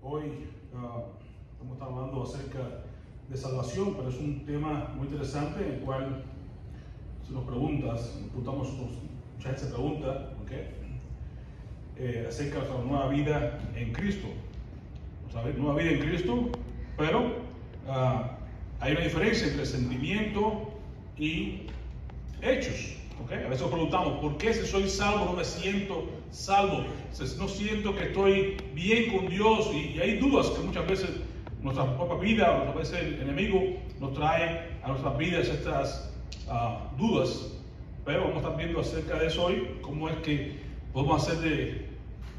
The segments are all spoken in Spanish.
Hoy estamos hablando acerca de salvación, pero es un tema muy interesante en el cual, si nos preguntas, mucha gente se pregunta, acerca de nuestra nueva vida en Cristo. Nueva vida en Cristo, pero hay una diferencia entre sentimiento y hechos. A veces nos preguntamos, ¿por qué si soy salvo no me siento salvo? No siento que estoy bien con Dios, y hay dudas que muchas veces nuestra propia vida, muchas veces el enemigo nos trae a nuestras vidas estas dudas. Pero vamos a estar viendo acerca de eso hoy, cómo es que podemos hacer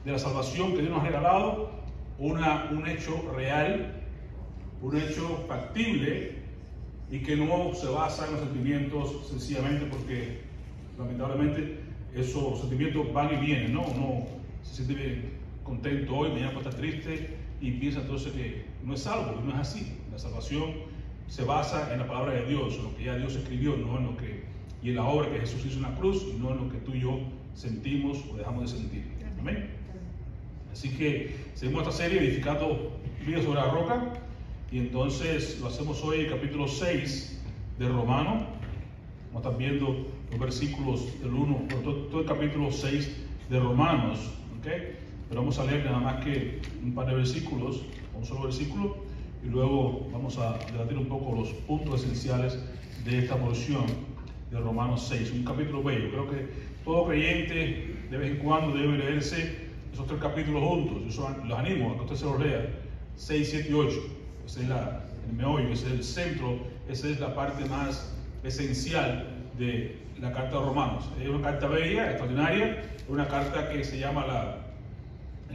de la salvación que Dios nos ha regalado un hecho real, un hecho factible, y que no se basa en los sentimientos sencillamente porque lamentablemente esos sentimientos van y vienen, ¿no? Uno se siente bien contento hoy, mañana puede estar triste y piensa entonces que no es salvo, y no es así. La salvación se basa en la palabra de Dios, en lo que ya Dios escribió, no en lo que, y en la obra que Jesús hizo en la cruz, y no en lo que tú y yo sentimos o dejamos de sentir. Amén. Así que seguimos esta serie edificando vida sobre la roca, y entonces lo hacemos hoy en el capítulo 6 de Romanos. Vamos a estar viendo los versículos del 1, todo el capítulo 6 de Romanos, pero vamos a leer nada más que un par de versículos, un solo versículo, y luego vamos a debatir un poco los puntos esenciales de esta porción de Romanos 6, un capítulo bello. Creo que todo creyente de vez en cuando debe leerse esos tres capítulos juntos. Yo los animo a que usted se los lea, 6, 7 y 8. Ese es el meollo, ese es el centro, esa es la parte más esencial de la carta de Romanos. Es una carta bella, extraordinaria, es una carta que se llama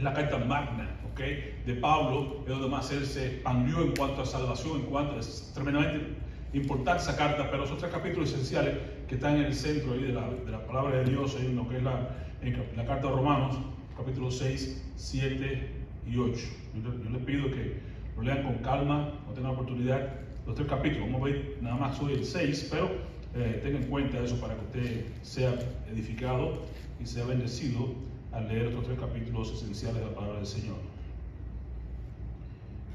la carta magna, de Pablo, es donde más él se expandió en cuanto a salvación, es tremendamente importante esa carta, pero son tres capítulos esenciales que están en el centro ahí de la palabra de Dios, en lo que es la carta de Romanos, capítulos 6, 7 y 8. Yo les pido que lo lean con calma, no tengan oportunidad, los tres capítulos. Vamos a ver nada más hoy el 6, pero tengan en cuenta eso para que usted sea edificado y sea bendecido al leer estos tres capítulos esenciales de la palabra del Señor.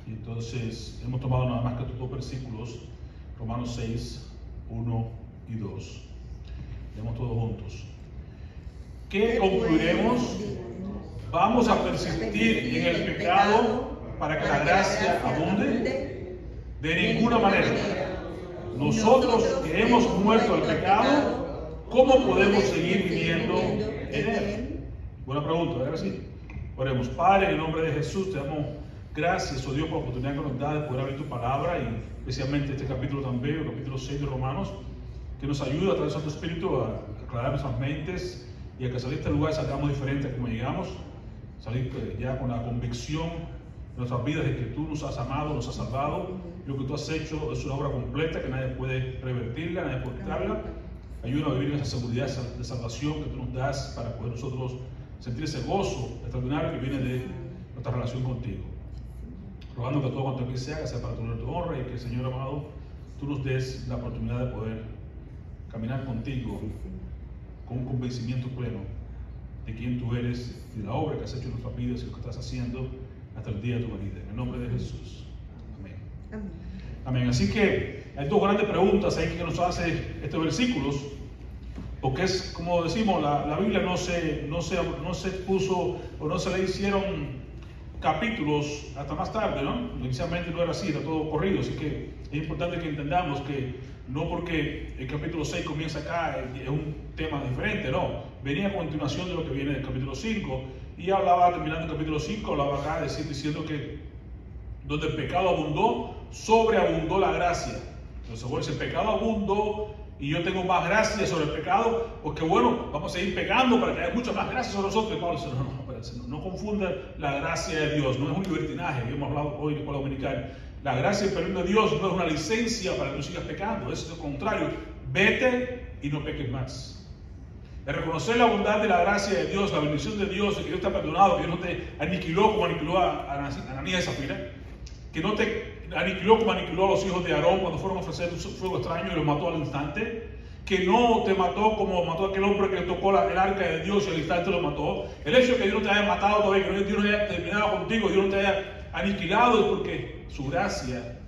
Y entonces hemos tomado nada más que estos dos versículos, Romanos 6, 1 y 2. Leemos todos juntos. ¿Qué concluiremos? ¿Vamos a persistir en el pecado para que la gracia abunde? De ninguna manera. Nosotros que hemos muerto al pecado, ¿cómo podemos seguir viviendo en él? Buena pregunta, ¿verdad? Sí. Oremos. Padre, en el nombre de Jesús, te damos gracias, oh Dios, por la oportunidad que nos da de poder abrir tu palabra, y especialmente este capítulo también, el capítulo 6 de Romanos, que nos ayuda a través de tu Espíritu a aclarar nuestras mentes, y a que salir de este lugar salgamos diferentes a como llegamos, salir ya con la convicción de nuestras vidas de que tú nos has amado, nos has salvado. Lo que tú has hecho es una obra completa que nadie puede revertirla, nadie puede quitarla. Ayúdanos a vivir en esa seguridad de salvación que tú nos das para poder nosotros sentir ese gozo extraordinario que viene de nuestra relación contigo. Rogando que todo cuanto aquí se haga sea para tu honra, y que, Señor amado, tú nos des la oportunidad de poder caminar contigo con un convencimiento pleno de quién tú eres y de la obra que has hecho en nuestras vidas y lo que estás haciendo hasta el día de tu venida. En el nombre de Jesús. Amén. Amén. Amén. Así que hay dos grandes preguntas ahí que nos hace estos versículos, porque es, como decimos, la Biblia no se puso, o no se le hicieron capítulos hasta más tarde, ¿no? Inicialmente no era así, era todo corrido. Así que es importante que entendamos que no porque el capítulo 6 comienza acá es un tema diferente, no. Venía a continuación de lo que viene del capítulo 5, y hablaba, terminando el capítulo 5, hablaba acá diciendo que donde el pecado abundó, sobreabundó la gracia. Entonces, bueno, si el pecado abundó y yo tengo más gracia sobre el pecado, porque bueno, vamos a seguir pecando para que haya mucha más gracia sobre nosotros. Y Pablo dice, no confunda la gracia de Dios, no es un libertinaje. Hemos hablado hoy en la escuela dominical. La gracia y el perdón de Dios no es una licencia para que tú sigas pecando, es lo contrario. Vete y no peques más. El reconocer la bondad de la gracia de Dios, la bendición de Dios, de que Dios te ha perdonado, que Dios no te aniquiló como aniquiló a Ananías y Zafira, que no te aniquiló como aniquiló a los hijos de Aarón cuando fueron a ofrecer un fuego extraño y los mató al instante, que no te mató como mató a aquel hombre que tocó el arca de Dios y al instante lo mató. El hecho de que Dios no te haya matado todavía, que Dios no haya terminado contigo, Dios no te haya aniquilado es porque su gracia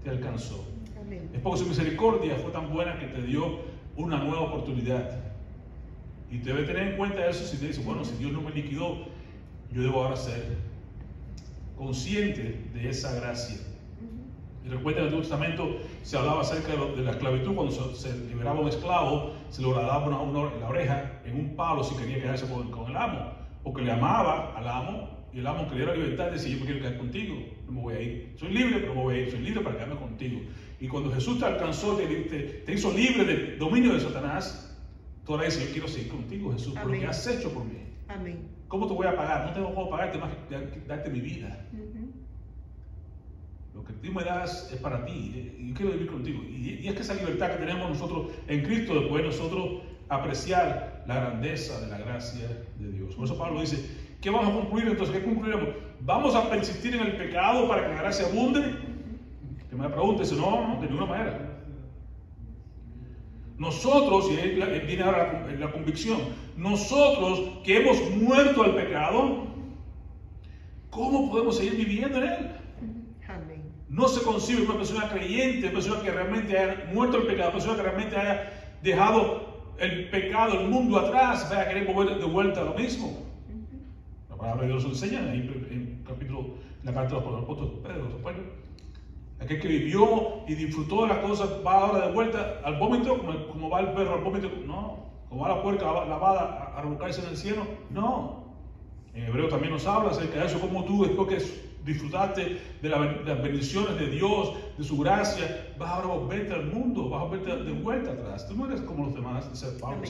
te alcanzó. Amén. Es porque su misericordia fue tan buena que te dio una nueva oportunidad. Y te debe tener en cuenta eso si te dice, bueno, si Dios no me liquidó, yo debo ahora ser consciente de esa gracia. Y recuerda en el Antiguo Testamento se hablaba acerca de la esclavitud. Cuando se liberaba un esclavo, se lo daba en la oreja en un palo si quería quedarse con el amo, porque le amaba al amo, y el amo quería la libertad y decía, yo me quiero quedar contigo, no me voy a ir, soy libre pero no me voy a ir, soy libre para quedarme contigo. Y cuando Jesús te alcanzó, te hizo libre del dominio de Satanás, tú ahora dices, yo quiero seguir contigo, Jesús, por lo que has hecho por mí. Amén. ¿Cómo te voy a pagar? No tengo cómo pagarte más que darte mi vida. Lo que tú me das es para ti, y yo quiero vivir contigo. Y es que esa libertad que tenemos nosotros en Cristo, después nosotros apreciar la grandeza de la gracia de Dios. Por eso Pablo dice, ¿qué vamos a concluir entonces? ¿Qué concluiremos? ¿Vamos a persistir en el pecado para que la gracia abunde? Primera pregunta, dice, no, de ninguna manera. Nosotros, y viene ahora la convicción, nosotros que hemos muerto al pecado, ¿cómo podemos seguir viviendo en él? Amén. No se concibe una persona creyente, una persona que realmente haya muerto el pecado, una persona que realmente haya dejado el pecado, el mundo atrás, vaya a querer volver de vuelta a lo mismo. La palabra de Dios nos enseña ahí en la carta de los apóstoles Pedro. Aquel que vivió y disfrutó de las cosas va ahora de vuelta al vómito, como va el perro al vómito. No. Como va la puerca lavada a revolcarse en el cielo. No. En Hebreo también nos habla acerca de eso, como tú después que disfrutaste de las bendiciones de Dios, de su gracia, vas ahora a volverte al mundo, vas a volverte de vuelta atrás. Tú no eres como los demás, dice Pablo,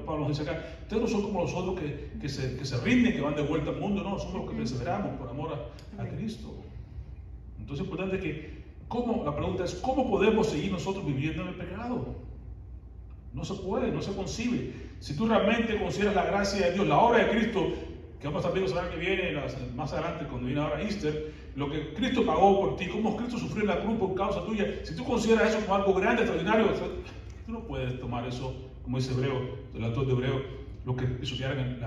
Pablo nos dice acá, ustedes no son como los otros que se rinden, que van de vuelta al mundo, no, somos los que perseveramos por amor a Cristo. Entonces es importante que, la pregunta es, ¿cómo podemos seguir nosotros viviendo en el pecado? No se puede, no se concibe. Si tú realmente consideras la gracia de Dios, la obra de Cristo, que vamos a estar viendo la semana que viene, más adelante, cuando viene ahora Easter, lo que Cristo pagó por ti, cómo Cristo sufrió en la cruz por causa tuya, si tú consideras eso como algo grande, extraordinario, tú no puedes tomar eso, como dice Hebreo, el autor de Hebreo, lo que pisotearon en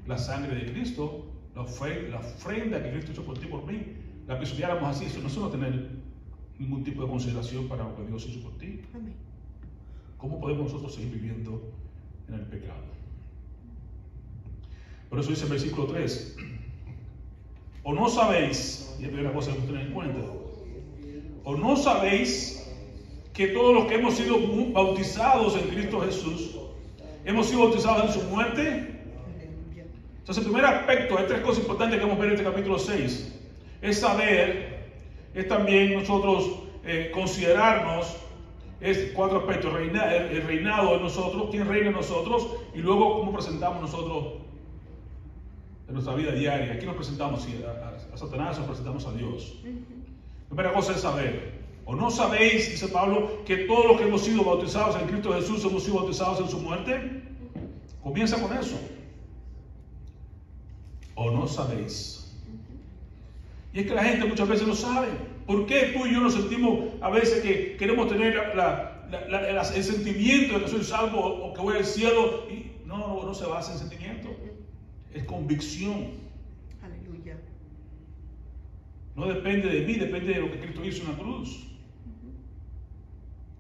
la sangre de Cristo, la ofrenda que Cristo hizo por ti, por mí, la pisoteáramos así, eso no se va a tener ningún tipo de consideración para lo que Dios hizo por ti. Amén. ¿Cómo podemos nosotros seguir viviendo en el pecado? Por eso dice el versículo 3, o no sabéis, y es una cosa que tener en cuenta, o no sabéis que todos los que hemos sido bautizados en Cristo Jesús, hemos sido bautizados en su muerte. Entonces el primer aspecto, hay tres cosas importantes que vamos a ver en este capítulo 6, es saber, es también nosotros considerarnos, es cuatro aspectos, el reinado de nosotros, quién reina en nosotros, y luego cómo presentamos nosotros en nuestra vida diaria. ¿A quién nos presentamos? ¿A Satanás o nos presentamos a Dios? Primera cosa es saber. ¿O no sabéis, dice Pablo, que todos los que hemos sido bautizados en Cristo Jesús hemos sido bautizados en su muerte? Comienza con eso. ¿O no sabéis? Y es que la gente muchas veces no sabe. ¿Por qué tú y yo nos sentimos a veces que queremos tener el sentimiento de que soy salvo o que voy al cielo? Y no se basa en sentimiento. Es convicción. Aleluya. No depende de mí, depende de lo que Cristo hizo en la cruz.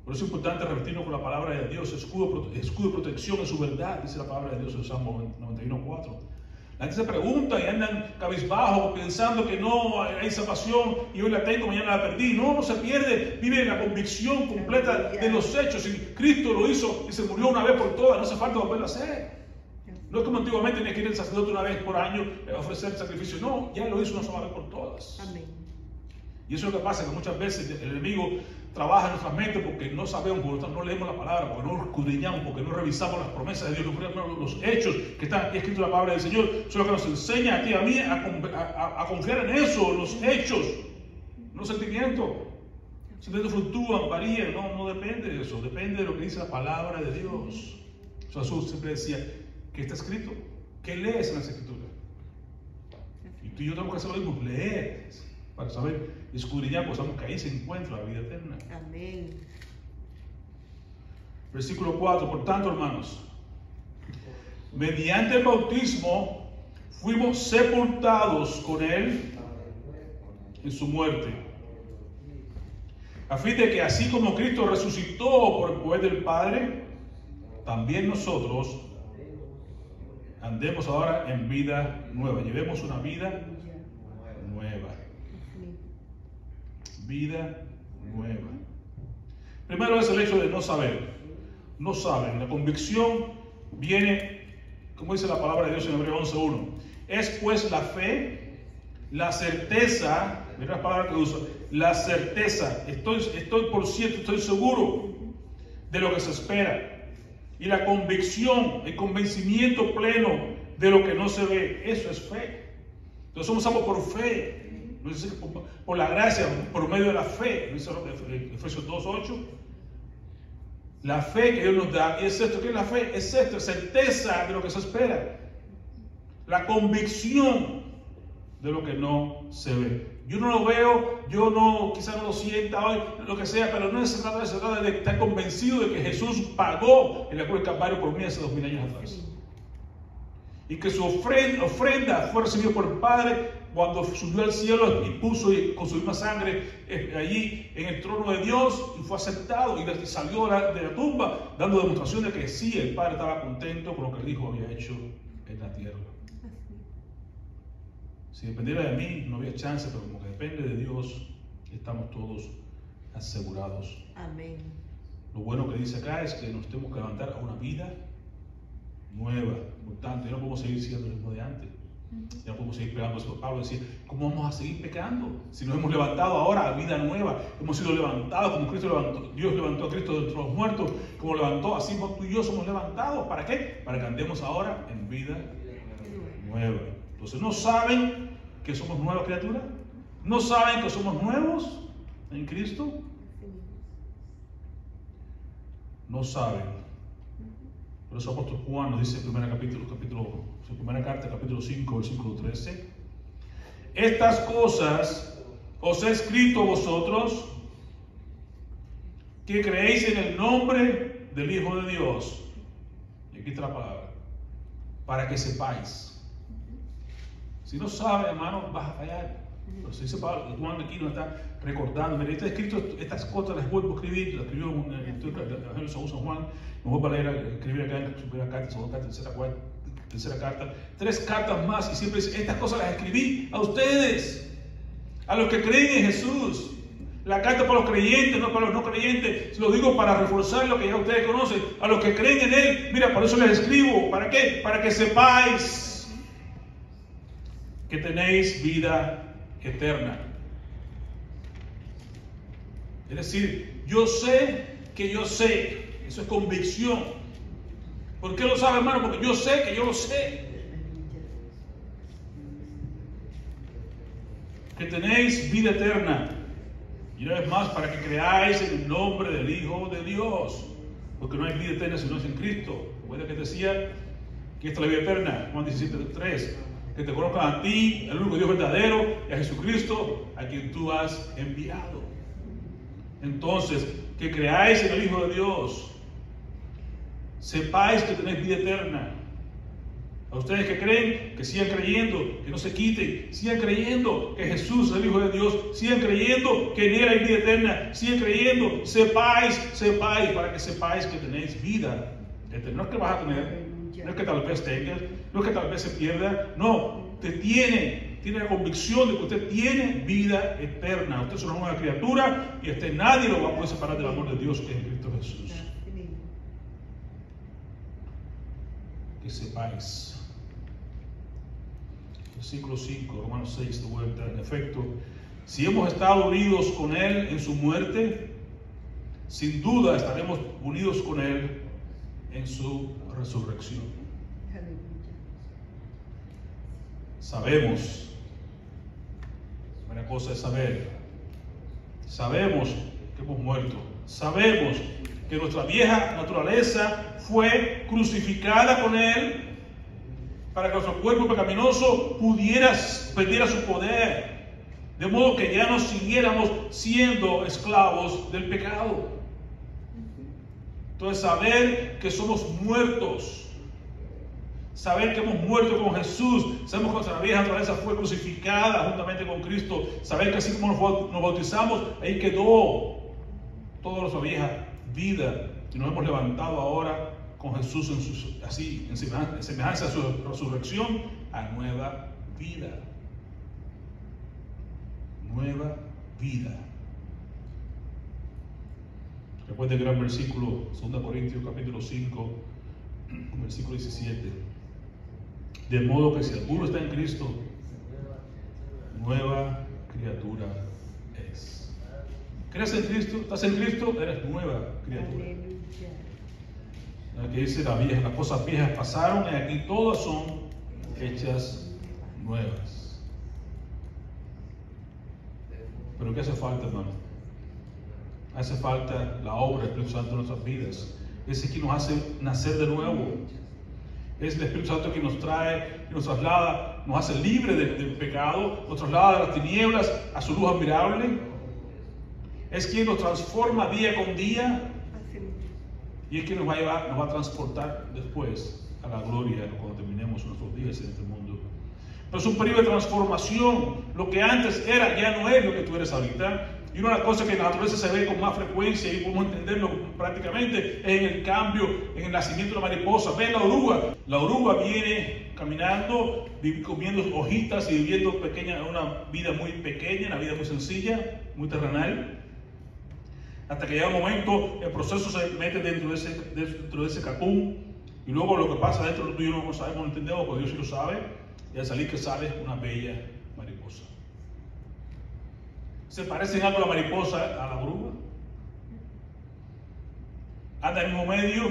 Por eso es importante repetirnos con la palabra de Dios, escudo de protección en su verdad, dice la palabra de Dios en Salmo 91:4. La gente se pregunta y andan cabizbajo pensando que no hay salvación y hoy la tengo, mañana la perdí. No se pierde, vive en la convicción completa de los hechos. Si Cristo lo hizo y se murió una vez por todas, no hace falta volverlo a hacer. No es como antiguamente tenía que ir el sacerdote una vez por año a ofrecer el sacrificio. No, ya lo hizo una sola vez por todas. Amén. Y eso es lo que pasa, que muchas veces el enemigo trabaja en nuestras mentes porque no sabemos, porque no leemos la palabra, porque no escudriñamos, porque no revisamos las promesas de Dios, los hechos que están aquí escritos en la palabra del Señor. Eso es lo que nos enseña a ti y a mí a confiar en eso, los hechos, no los sentimientos. Los sentimientos fluctúan, varían, no depende de eso, depende de lo que dice la palabra de Dios. Jesús siempre decía, ¿qué está escrito? ¿Qué lees en las Escrituras? Y tú y yo tenemos que hacer lo mismo, leer, para saber, escudriñar, pues sabemos que ahí se encuentra la vida eterna. Amén. Versículo 4, por tanto, hermanos, mediante el bautismo fuimos sepultados con Él en su muerte, a fin de que así como Cristo resucitó por el poder del Padre, también nosotros andemos ahora en vida nueva. Llevemos una vida nueva. Vida nueva. Primero es el hecho de no saber. No saben. La convicción viene, como dice la palabra de Dios en Hebreos 11:1. Es pues la fe, la certeza, mira la palabra que usa, la certeza, estoy por cierto, estoy seguro de lo que se espera. Y la convicción, el convencimiento pleno de lo que no se ve, eso es fe. Entonces somos salvos por fe, no es por la gracia, por medio de la fe. ¿No dice Efesios 2:8? La fe que Dios nos da, y es esto, ¿qué es la fe? Es esto, certeza de lo que se espera. La convicción de lo que no se ve. Yo no lo veo, yo no, quizás no lo sienta hoy, lo que sea, pero no se trata de estar convencido de que Jesús pagó en la cruz del Calvario por mí hace 2000 años atrás. Y que su ofrenda fue recibida por el Padre cuando subió al cielo y puso con su misma sangre allí en el trono de Dios, y fue aceptado y salió de la tumba dando demostración de que sí, el Padre estaba contento con lo que el Hijo había hecho en la tierra. Si dependiera de mí, no había chance, pero como que depende de Dios, estamos todos asegurados. Amén. Lo bueno que dice acá es que nos tenemos que levantar a una vida nueva. Por tanto, ya no podemos seguir siendo el mismo de antes. Ya no podemos seguir pegando eso. Pablo decía, ¿cómo vamos a seguir pecando? Si nos hemos levantado ahora a vida nueva, hemos sido levantados como Cristo levantó, Dios levantó a Cristo de entre los muertos, como levantó, así tú y yo somos levantados. ¿Para qué? Para que andemos ahora en vida nueva. Entonces, ¿no saben que somos nuevas criaturas? ¿No saben que somos nuevos en Cristo? No saben. Por eso el apóstol Juan nos dice en su primera carta, capítulo 5, versículo 13. Estas cosas os he escrito a vosotros que creéis en el nombre del Hijo de Dios. Y aquí está la palabra. Para que sepáis. Si no sabes, hermano, vas a fallar. Pero si dice Pablo, Juan aquí nos está recordando. Mira, está escrito, estas cosas las vuelvo a escribir. Las escribió en el Evangelio de San Juan. Me voy a leer, escribir acá en su primera carta, segunda carta, tercera carta. 3 cartas más, y siempre dice, estas cosas las escribí a ustedes, a los que creen en Jesús. La carta para los creyentes, no para los no creyentes. Lo digo para reforzar lo que ya ustedes conocen. A los que creen en Él, mira, por eso les escribo. ¿Para qué? Para que sepáis que tenéis vida eterna. Es decir, yo sé que yo sé. Eso es convicción. ¿Por qué lo sabe, hermano? Porque yo sé que yo lo sé. Que tenéis vida eterna. Y una vez más, para que creáis en el nombre del Hijo de Dios. Porque no hay vida eterna si no es en Cristo. Recuerda que decía que esta es la vida eterna. Juan 17:3. Que te conozcan a ti, el único Dios verdadero, y a Jesucristo, a quien tú has enviado. Entonces, que creáis en el Hijo de Dios. Sepáis que tenéis vida eterna. A ustedes que creen, que sigan creyendo, que no se quiten, sigan creyendo que Jesús es el Hijo de Dios, sigan creyendo que en Él hay vida eterna, sigan creyendo, sepáis, para que sepáis que tenéis vida eterna. No es que vas a tener, no es que tal vez tengas, no es que tal vez se pierda, no, tiene la convicción de que usted tiene vida eterna. Usted es una nueva criatura y nadie lo va a poder separar del amor de Dios que es en Cristo Jesús. Que sepáis. Versículo 5, Romanos 6, de vuelta. En efecto, si hemos estado unidos con Él en su muerte, sin duda estaremos unidos con Él en su resurrección. Sabemos, una cosa es saber, sabemos que hemos muerto, sabemos que nuestra vieja naturaleza fue crucificada con Él para que nuestro cuerpo pecaminoso perdiera su poder, de modo que ya no siguiéramos siendo esclavos del pecado. Entonces, saber que somos muertos, Saber que hemos muerto con Jesús, sabemos que nuestra vieja naturaleza fue crucificada juntamente con Cristo, saber que así como nos bautizamos, ahí quedó toda nuestra vieja vida y nos hemos levantado ahora con Jesús en semejanza a su resurrección, a nueva vida. Nueva vida. Recuerden el gran versículo, 2 Corintios capítulo 5, versículo 17. De modo que si alguno está en Cristo, nueva criatura es. ¿Crees en Cristo? ¿Estás en Cristo? Eres nueva criatura. Que dice las cosas viejas pasaron y aquí todas son hechas nuevas. Pero ¿qué hace falta, hermano? Hace falta la obra del Espíritu Santo en nuestras vidas. Es el que nos hace nacer de nuevo. Es el Espíritu Santo que nos trae, que nos traslada, nos hace libre del pecado, nos traslada de las tinieblas a su luz admirable. Es quien nos transforma día con día. Y es quien nos va a llevar, nos va a transportar después a la gloria cuando terminemos nuestros días en este mundo. Pero es un periodo de transformación. Lo que antes era ya no es lo que tú eres ahorita. Y una de las cosas que en la naturaleza se ve con más frecuencia y podemos entenderlo prácticamente es en el cambio, en el nacimiento de la mariposa. Ven la oruga. La oruga viene caminando, comiendo hojitas y viviendo una vida muy pequeña, una vida muy sencilla, muy terrenal. Hasta que llega un momento, el proceso se mete dentro de ese cacún. Y luego lo que pasa dentro de tú y yo no sabemos, no entendemos, porque Dios sí lo sabe. Y al salir que sale una bella mariposa. ¿Se parece en algo la mariposa a la oruga? Anda en el mismo medio,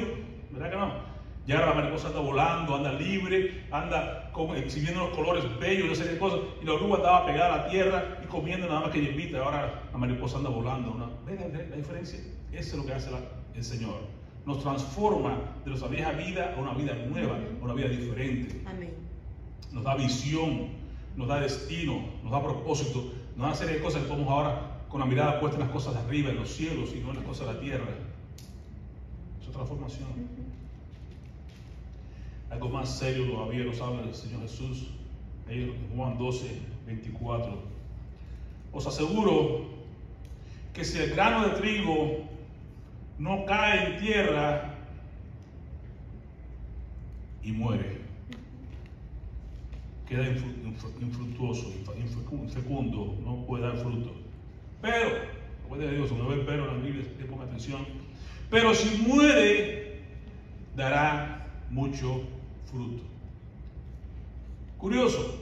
¿verdad que no? Ya la mariposa anda volando, anda libre, anda exhibiendo los colores bellos, no sé qué cosas. Y la oruga andaba pegada a la tierra y comiendo nada más que hierbita. Ahora la mariposa anda volando. ¿Ven la diferencia? Eso es lo que hace el Señor. Nos transforma de nuestra vieja vida a una vida nueva, a una vida diferente. Amén. Nos da visión, nos da destino, nos da propósito, nos da una serie de cosas que podemos ahora con la mirada puesta en las cosas de arriba, en los cielos y no en las cosas de la tierra. Es otra transformación. Algo más serio todavía nos habla el Señor Jesús, ahí en Juan 12, 24. Os aseguro que si el grano de trigo no cae en tierra y muere, queda infructuoso, infecundo, no puede dar fruto. Pero, recuerda Dios, cuando ve pero en la Biblia, ponga atención. Pero si muere, dará mucho fruto. Curioso.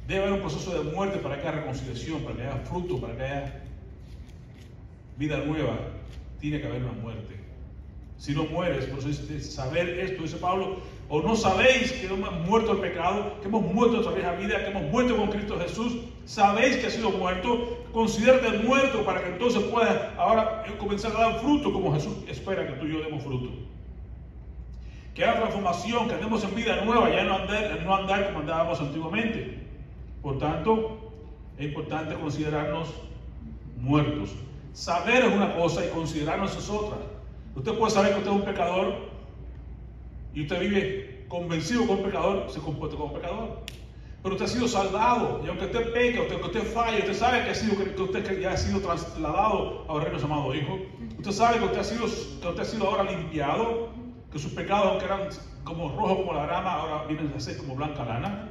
Debe haber un proceso de muerte para que haya reconciliación, para que haya fruto, para que haya vida nueva. Tiene que haber una muerte. Si no mueres, por eso es saber esto, dice Pablo, o no sabéis que hemos muerto el pecado, que hemos muerto nuestra vieja vida, que hemos muerto con Cristo Jesús. Sabéis que has sido muerto, considérate muerto para que entonces puedas ahora comenzar a dar fruto como Jesús espera que tú y yo demos fruto. Que haya transformación, que andemos en vida nueva, ya no andar como andábamos antiguamente. Por tanto, es importante considerarnos muertos. Saber es una cosa y considerarnos es otra. Usted puede saber que usted es un pecador y usted vive convencido que es un pecador, se comporta como pecador. Pero usted ha sido salvado y aunque usted peque, aunque usted falle, usted sabe que usted ya ha sido trasladado al reino llamado Hijo. Usted sabe que usted ha sido ahora limpiado, que sus pecados, aunque eran como rojos como la grama, ahora vienen a ser como blanca lana.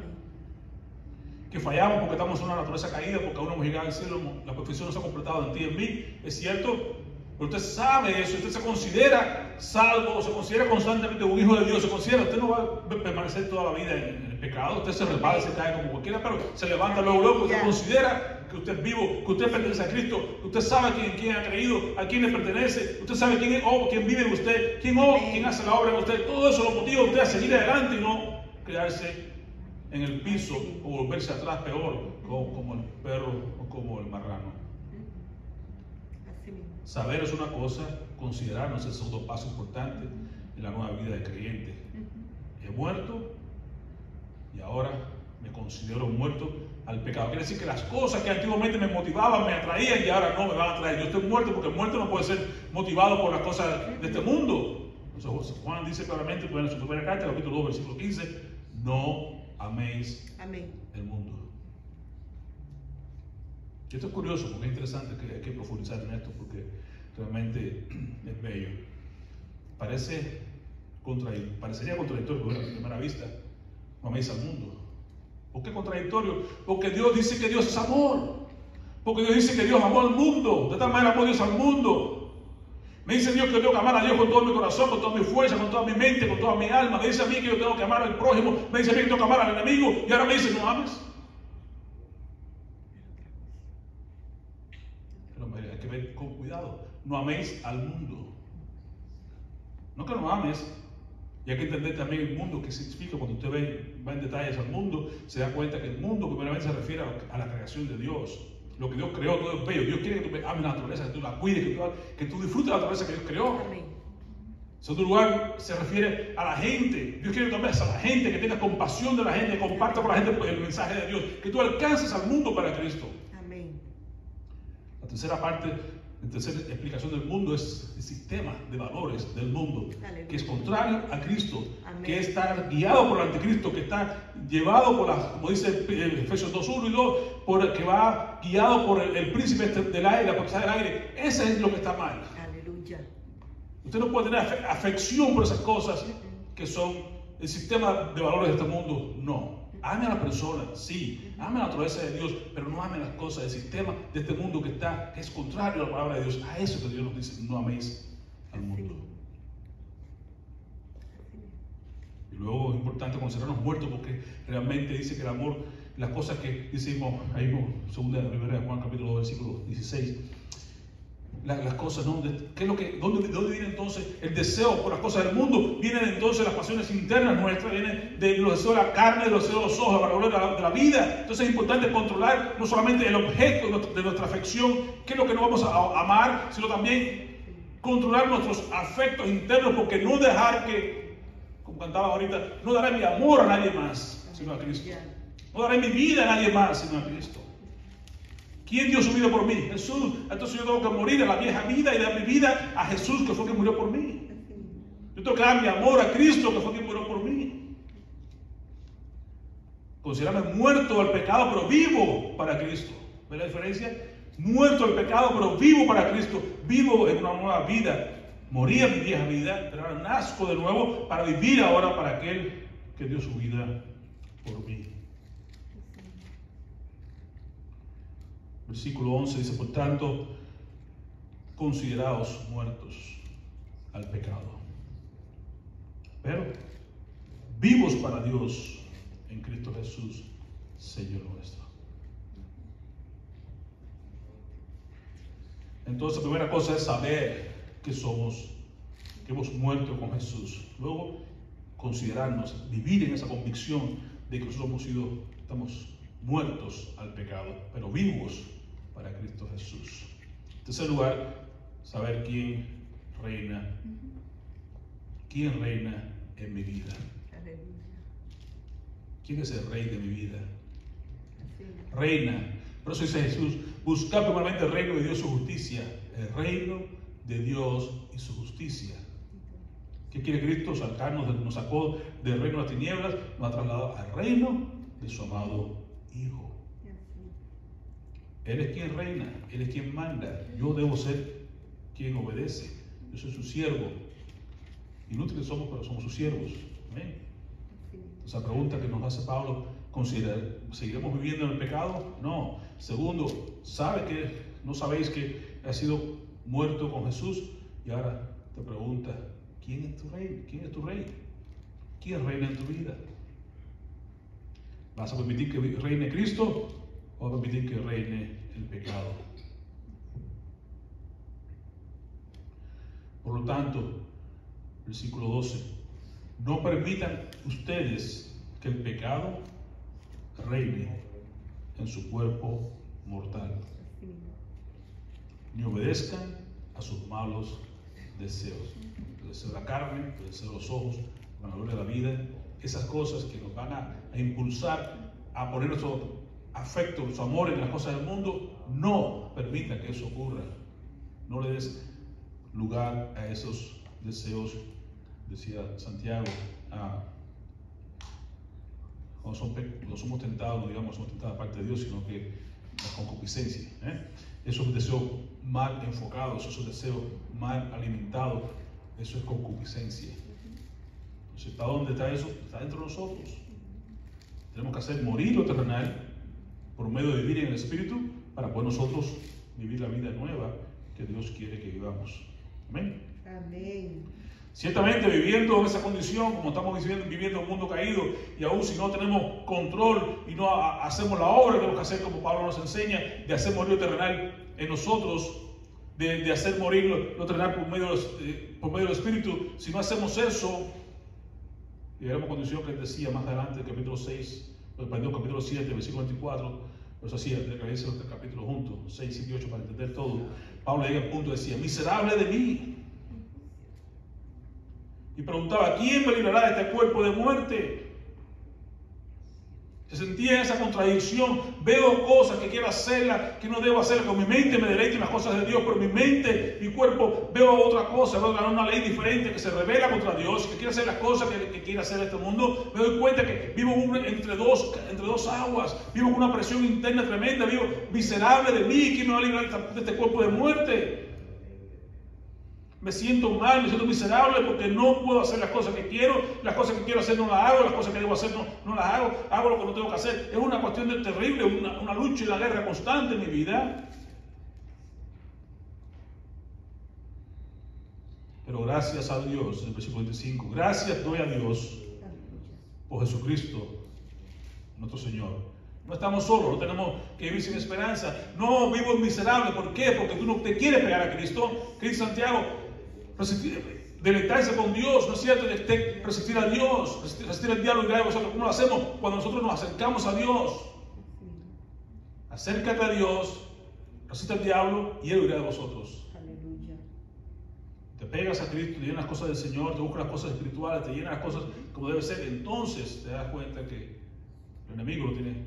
Que fallamos porque estamos en una naturaleza caída, porque aún no hemos llegado al cielo, la perfección no se ha completado en ti y en mí, es cierto. Pero usted sabe eso, usted se considera salvo, se considera constantemente un hijo de Dios, usted no va a permanecer toda la vida en el pecado, usted se resbala, se cae como cualquiera, pero se levanta luego, usted considera que usted es vivo, que usted pertenece a Cristo, usted sabe quién ha creído, a quién le pertenece, usted sabe quién vive en usted, quién hace la obra en usted, todo eso lo motiva a usted a seguir adelante y no quedarse en el piso o volverse atrás peor, como el perro o como el marrano. Saber es una cosa, considerarnos es el segundo paso importante en la nueva vida del creyente. He muerto y ahora me considero muerto al pecado. Quiere decir que las cosas que antiguamente me motivaban, me atraían y ahora no me van a atraer. Yo estoy muerto porque el muerto no puede ser motivado por las cosas de este mundo. Entonces, Juan dice claramente en su primera carta, capítulo 2, versículo 15, no améis Amén. el mundo. Y esto es curioso porque es interesante, que hay que profundizar en esto porque realmente es bello. Parecería contradictorio porque a primera vista no améis al mundo. ¿Por qué contradictorio? Porque Dios dice que Dios es amor. Porque Dios dice que Dios amó al mundo. De tal manera amó Dios al mundo. Me dice Dios que yo tengo que amar a Dios con todo mi corazón, con toda mi fuerza, con toda mi mente, con toda mi alma. Me dice a mí que yo tengo que amar al prójimo. Me dice a mí que tengo que amar al enemigo. Y ahora me dice, no ames. Pero hay que ver con cuidado. No améis al mundo. No que no ames. Y hay que entender también el mundo, que significa cuando usted va en detalles al mundo, se da cuenta que el mundo primeramente se refiere a la creación de Dios. Lo que Dios creó, todo es bello. Dios quiere que tú ames la naturaleza, que tú la cuides, que tú disfrutes de la naturaleza que Dios creó. Amén. En segundo lugar, se refiere a la gente. Dios quiere que tú ames a la gente, que tengas compasión de la gente, que compartas con la gente el mensaje de Dios, que tú alcances al mundo para Cristo. Amén. La tercera parte, la tercera explicación del mundo es el sistema de valores del mundo, Aleluya. que es contrario a Cristo, Amén. que está guiado por el anticristo, que está llevado por como dice Efesios 2:1 y 2, que va guiado por el príncipe del aire, la potestad del aire. Eso es lo que está mal. Aleluya. Usted no puede tener afección por esas cosas que son el sistema de valores de este mundo. No. Ame a la persona, sí. Ame a la naturaleza de Dios, pero no ame las cosas del sistema de este mundo que es contrario a la palabra de Dios. A eso que Dios nos dice, no améis al mundo. Y luego es importante considerarnos muertos porque realmente dice que el amor, las cosas que decimos ahí mismo, segunda de primera de Juan capítulo 2, versículo 16, las cosas, ¿no? ¿Dónde viene entonces el deseo por las cosas del mundo? Vienen entonces las pasiones internas nuestras, vienen de los deseos de la carne, de los deseos de los ojos, la valor de la vida. Entonces es importante controlar no solamente el objeto de nuestra afección, que es lo que no vamos a amar, sino también controlar nuestros afectos internos, porque no dejar que, como cantaba ahorita, no daré mi amor a nadie más, sino a Cristo. No daré mi vida a nadie más, sino a Cristo. ¿Quién dio su vida por mí? Jesús. Entonces yo tengo que morir a la vieja vida y dar mi vida a Jesús, que fue quien murió por mí. Yo tengo que dar mi amor a Cristo, que fue quien murió por mí. Considerarme muerto al pecado, pero vivo para Cristo. ¿Ve la diferencia? Muerto al pecado, pero vivo para Cristo. Vivo en una nueva vida. Morí a mi vieja vida, pero ahora nazco de nuevo para vivir ahora para aquel que dio su vida por mí. Versículo 11 dice, por tanto, consideraos muertos al pecado, pero vivos para Dios en Cristo Jesús, Señor nuestro. Entonces, la primera cosa es saber que hemos muerto con Jesús. Luego, considerarnos, vivir en esa convicción de que nosotros estamos muertos al pecado, pero vivos para Cristo Jesús. En tercer lugar, saber quién reina. ¿Quién reina en mi vida? ¿Quién es el rey de mi vida? Reina. Por eso dice Jesús, buscar primeramente el reino de Dios y su justicia. El reino de Dios y su justicia. ¿Qué quiere Cristo? Nos sacó del reino de las tinieblas, nos ha trasladado al reino de su amado Hijo. Él es quien reina, Él es quien manda. Yo debo ser quien obedece. Yo soy su siervo. Inútiles somos, pero somos sus siervos. ¿Amén? Esa pregunta que nos hace Pablo, ¿seguiremos viviendo en el pecado? No. Segundo, no sabéis que has sido muerto con Jesús? Y ahora te pregunta, ¿quién es tu rey? ¿Quién es tu rey? ¿Quién reina en tu vida? ¿Vas a permitir que reine Cristo o vas a permitir que reine el pecado? Por lo tanto, versículo 12, no permitan ustedes que el pecado reine en su cuerpo mortal, ni obedezcan a sus malos deseos. El deseo de la carne, el deseo de los ojos, la gloria de la vida, esas cosas que nos van a impulsar a poner nuestro afecto, nuestro amor en las cosas del mundo. No permita que eso ocurra. No le des lugar a esos deseos decía Santiago, cuando somos tentados, no digamos somos tentados de parte de Dios, sino que la concupiscencia, esos deseos mal enfocados, esos deseos mal alimentados, eso es concupiscencia. Entonces, ¿está dónde está eso? Está dentro de nosotros. Tenemos que hacer morir lo terrenal por medio de vivir en el Espíritu para poder nosotros vivir la vida nueva que Dios quiere que vivamos. Amén. Amén. Ciertamente viviendo en esa condición, como estamos viviendo en un mundo caído, y aún si no tenemos control y no hacemos la obra que tenemos que hacer, como Pablo nos enseña, de hacer morir lo terrenal en nosotros, de hacer morir lo terrenal por medio del Espíritu, si no hacemos eso, llegaremos a condición que él decía más adelante, capítulo 6, capítulo 7, versículo 24, pues así, leerse los tres capítulos juntos, 6, 7 y 8 para entender todo. Pablo llega al punto, decía, miserable de mí. Y preguntaba, ¿quién me librará de este cuerpo de muerte? Se sentía en esa contradicción. Veo cosas que quiero hacerlas, que no debo hacerlas. Con mi mente me deleito en las cosas de Dios, pero mi mente, mi cuerpo, veo otra cosa, veo una ley diferente que se revela contra Dios, que quiere hacer las cosas que quiere hacer este mundo. Me doy cuenta que vivo entre dos aguas, vivo con una presión interna tremenda, vivo miserable de mí. ¿Quién me va a librar de este cuerpo de muerte? Me siento mal, me siento miserable porque no puedo hacer las cosas que quiero, las cosas que quiero hacer no las hago, las cosas que debo hacer no las hago lo que no tengo que hacer. Es una cuestión terrible, una lucha y una guerra constante en mi vida. Pero gracias a Dios, en el versículo 25, gracias doy a Dios por Jesucristo, nuestro Señor. No estamos solos, no tenemos que vivir sin esperanza. No vivo miserable, ¿por qué? Porque tú no te quieres pegar a Cristo. ¿Qué dice Santiago? Deleitarse con Dios, ¿no es cierto? Resistir a Dios, resistir al diablo y a vosotros. ¿Cómo lo hacemos? Cuando nosotros nos acercamos a Dios. Acércate a Dios, resiste al diablo y Él huirá de vosotros. Aleluya. Te pegas a Cristo, te llenas las cosas del Señor, te buscas las cosas espirituales, te llenas las cosas como debe ser. Entonces te das cuenta que el enemigo no tiene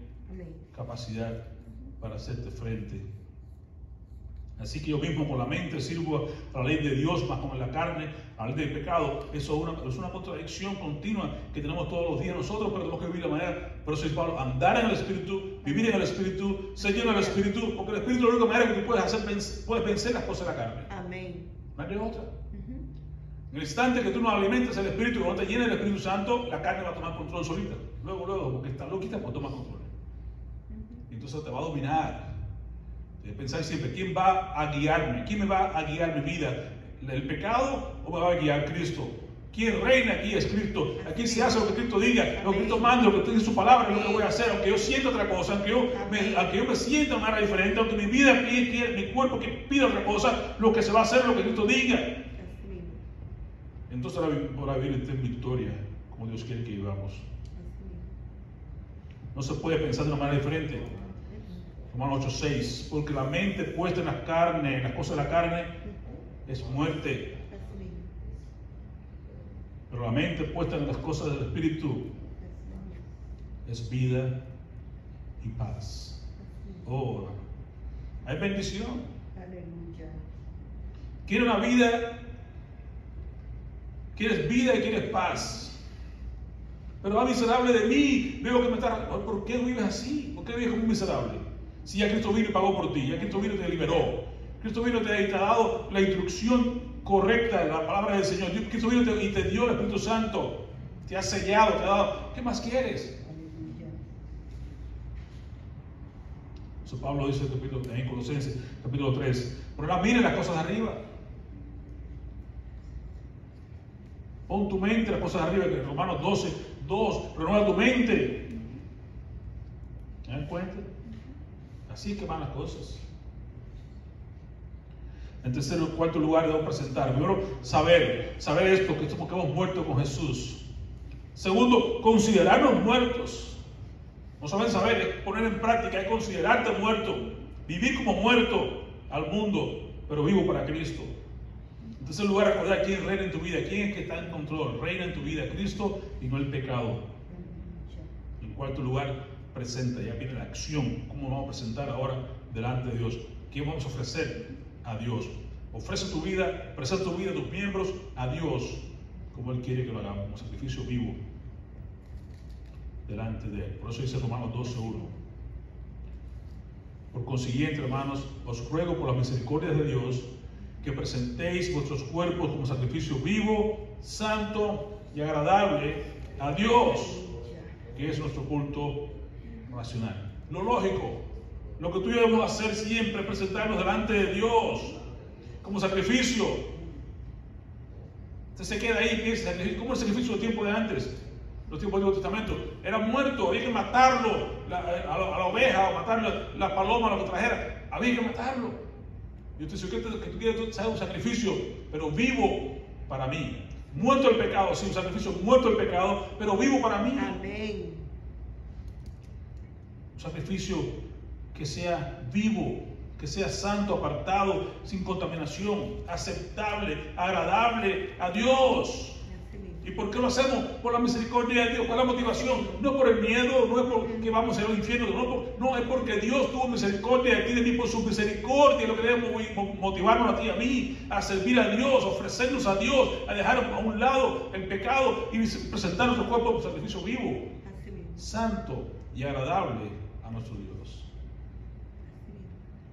capacidad para hacerte frente. Así que yo mismo con la mente sirvo a la ley de Dios, más con la carne a la ley del pecado. Eso es una contradicción continua que tenemos todos los días nosotros, pero tenemos que vivir de manera, por eso dice Pablo, andar en el Espíritu, vivir en el Espíritu, ser lleno del Espíritu, porque el Espíritu es la única manera que tú puedes vencer las cosas de la carne. Amén. No hay otra. En el instante que tú no alimentes el Espíritu, que no te llenes del Espíritu Santo, la carne va a tomar control solita. Luego, porque está loquita, pues toma control. Y entonces te va a dominar. De pensar siempre, ¿quién va a guiarme? ¿Quién me va a guiar mi vida? ¿El pecado o me va a guiar Cristo? ¿Quién reina aquí es Cristo? Aquí se hace lo que Cristo diga, lo que Cristo manda, lo que dice su palabra, es lo que voy a hacer. Aunque yo sienta otra cosa, aunque yo me sienta de una manera diferente, aunque mi vida mi cuerpo que pida otra cosa, lo que se va a hacer es lo que Cristo diga. Entonces ahora vivir en victoria, como Dios quiere que vivamos. No se puede pensar de una manera diferente. Romanos 8:6, porque la mente puesta en la carne, en las cosas de la carne, es muerte. Pero la mente puesta en las cosas del Espíritu es vida y paz. Oh, hay bendición. Aleluya. ¿Quieres una vida? ¿Quieres vida y quieres paz? Pero miserable de mí, veo que me está... ¿Por qué vives así? ¿Por qué vives como un miserable? Si ya Cristo vino y pagó por ti, ya Cristo vino y te liberó. Cristo vino y te ha dado la instrucción correcta de la palabra del Señor. Cristo vino y te dio el Espíritu Santo. Te ha sellado, te ha dado. ¿Qué más quieres? Eso Pablo dice en Colosenses, capítulo 3. Pero ahora miren las cosas de arriba. Pon tu mente en las cosas de arriba, que en Romanos 12:2, renueva tu mente. ¿Se dan cuenta? Así que van las cosas. En tercer o cuarto lugar debemos presentar. Primero, saber esto, que hemos muerto con Jesús. Segundo, considerarnos muertos. No solamente saber, es poner en práctica, es considerarte muerto. Vivir como muerto al mundo, pero vivo para Cristo. En tercer lugar, recordar quién reina en tu vida, quién es que está en control. Reina en tu vida Cristo y no el pecado. En cuarto lugar, presenta, ya viene la acción. ¿Cómo vamos a presentar ahora delante de Dios? ¿Qué vamos a ofrecer a Dios? Ofrece tu vida, presenta tu vida, tus miembros a Dios. como Él quiere que lo hagamos, como sacrificio vivo delante de Él. Por eso dice Romanos 12:1. Por consiguiente, hermanos, os ruego por las misericordias de Dios que presentéis vuestros cuerpos como sacrificio vivo, santo y agradable a Dios, que es nuestro culto racional. Lo lógico, lo que tú y yo debemos hacer siempre es presentarnos delante de Dios como sacrificio. Usted se queda ahí y piensa, ¿cómo el sacrificio del tiempo de antes? Los tiempos del Antiguo Testamento. Era muerto, había que matarlo, a la oveja, o matar la paloma, lo que trajera. Había que matarlo. Yo te digo que tú quieres hacer un sacrificio, pero vivo para mí. Muerto el pecado, sí, un sacrificio muerto el pecado, pero vivo para mí. Amén. Un sacrificio que sea vivo, que sea santo, apartado, sin contaminación, aceptable, agradable a Dios. ¿Y por qué lo hacemos? Por la misericordia de Dios. ¿Cuál es la motivación? No por el miedo, no es porque vamos a ir al infierno, no, es porque Dios tuvo misericordia de ti, de mí, por su misericordia. Lo que debemos motivarnos a ti y a mí, a servir a Dios, a ofrecernos a Dios, a dejar a un lado el pecado y presentar nuestro cuerpo como sacrificio vivo, santo y agradable a nuestro Dios.